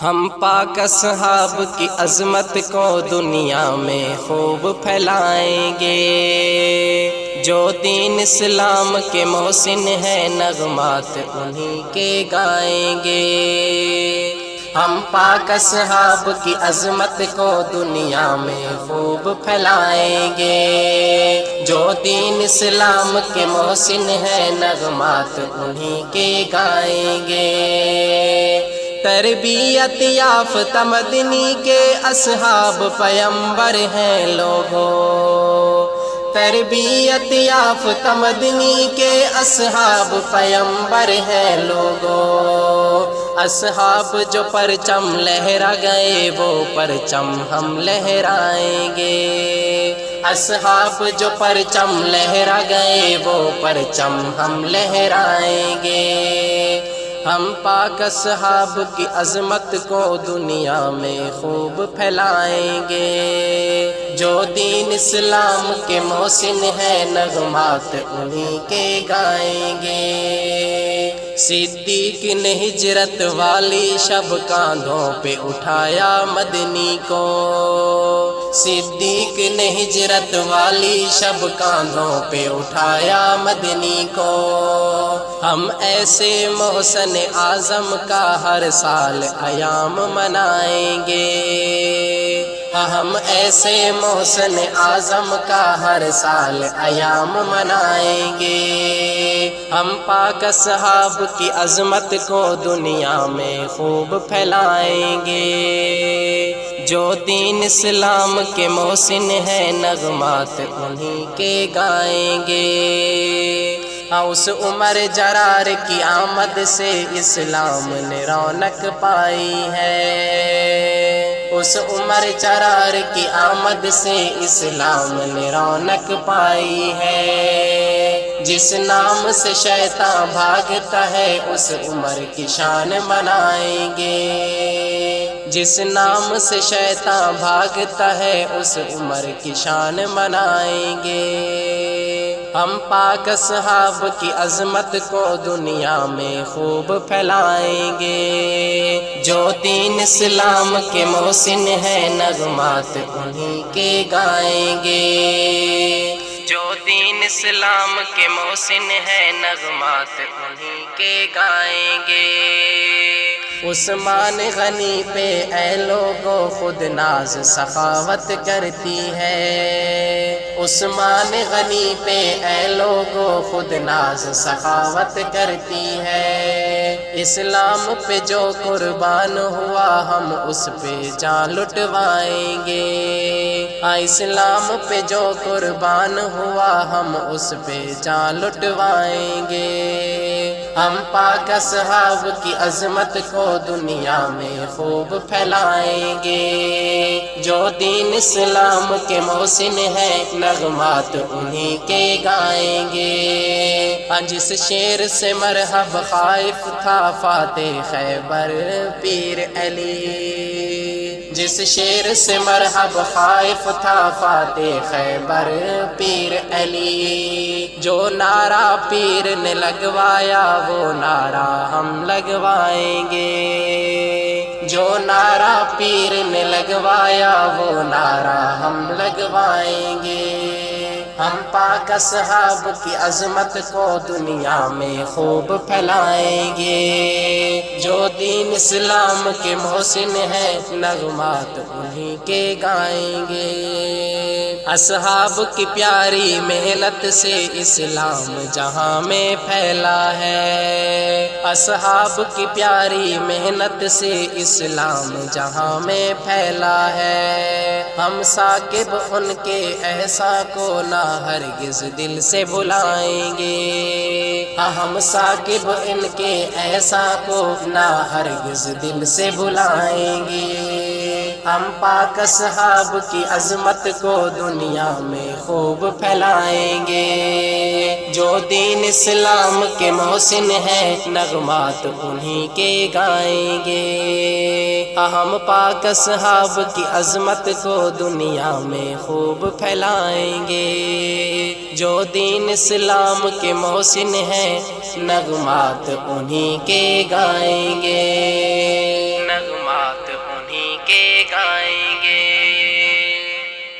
ہم پاک اصحاب کی عظمت کو دنیا میں خوب پھیلائیں گے، جو دین اسلام کے محسن ہیں نغمات انہی کے گائیں گے۔ ہم پاک اصحاب کی عظمت کو دنیا میں خوب پھیلائیں گے، جو دین اسلام کے محسن ہیں نغمات انہی کے گائیں گے۔ تربیت یافتہ مدنی کے اصحاب پیمبر ہیں لوگو، تربیت یافتہ مدنی کے اصحاب پیمبر ہیں لوگو۔ اصحاب جو پرچم لہرا گئے وہ پرچم ہم لہرائیں گے، اصحاب جو پرچم لہرا گئے وہ پرچم ہم لہرائیں گے۔ ہم پاک اصحاب کی عظمت کو دنیا میں خوب پھیلائیں گے، جو دین اسلام کے محسن ہیں نغمات انہی کے گائیں گے۔ صدیق نے ہجرت والی شب کاندھوں پہ اٹھایا مدنی کو، صدیق نے ہجرت والی شب کاندھوں پہ اٹھایا مدنی کو۔ ہم ایسے محسن اعظم کا ہر سال ایام منائیں گے، ہم ایسے محسن اعظم کا ہر سال ایام منائیں گے۔ ہم پاک اصحاب کی عظمت کو دنیا میں خوب پھیلائیں گے، جو دین اسلام کے محسن ہیں نغمات انہی کے گائیں گے۔ اس عمر جرار کی آمد سے اسلام نے رونق پائی ہے، اس عمر جرار کی آمد سے اسلام نے رونق پائی ہے۔ جس نام سے شیطان بھاگتا ہے اس عمر کی شان منائیں گے، جس نام سے شیطان بھاگتا ہے اس عمر کی شان منائیں گے۔ ہم پاک اصحاب کی عظمت کو دنیا میں خوب پھیلائیں گے، جو دین اسلام کے محسن ہیں نغمات انہی کے گائیں گے، جو دین اسلام کے محسن ہیں نغمات انہی کے گائیں گے۔ عثمان غنی پہ اے لوگو خود ناز سخاوت کرتی ہے، عثمان غنی پہ اے لوگو خود ناز سخاوت کرتی ہے۔ اسلام پہ جو قربان ہوا ہم اس پہ جان لٹوائیں گے، اسلام پہ جو قربان ہوا ہم اس پہ جان لٹوائیں گے۔ ہم پاک اصحاب کی عظمت کو دنیا میں خوب پھیلائیں گے، جو دین اسلام کے محسن ہیں نغمات انہی کے گائیں گے۔ جس شیر سے مرحب خائف تھا فاتح خیبر پیر علی، جس شیر سے مرحب خائف تھا فاتح خیبر پیر علی، جو نعرہ پیر نے لگوایا وہ نعرہ ہم لگوائیں گے، جو نعرہ پیر نے لگوایا وہ نعرہ ہم لگوائیں گے۔ ہم پاک اصحاب کی عظمت کو دنیا میں خوب پھیلائیں گے، جو دین اسلام کے محسن ہیں نغمات انہی کے گائیں گے۔ اصحاب کی پیاری محنت سے اسلام جہاں میں پھیلا ہے، اصحاب کی پیاری محنت سے اسلام جہاں میں پھیلا ہے۔ ہم ثاقب ان کے احسان کو نہ ہرگز دل سے بھلائیں گے، ہم ثاقب ان کے احسان کو نہ ہرگز دل سے بھلائیں گے۔ ہم پاک اصحاب کی عظمت کو دنیا میں خوب پھیلائیں گے، جو دین اسلام کے محسن ہیں نغمات انہی کے گائیں گے۔ ہم پاک اصحاب کی عظمت کو دنیا میں خوب پھیلائیں گے، جو دین اسلام کے محسن ہیں نغمات انہی کے گائیں گے، نغمات انہی کے گانے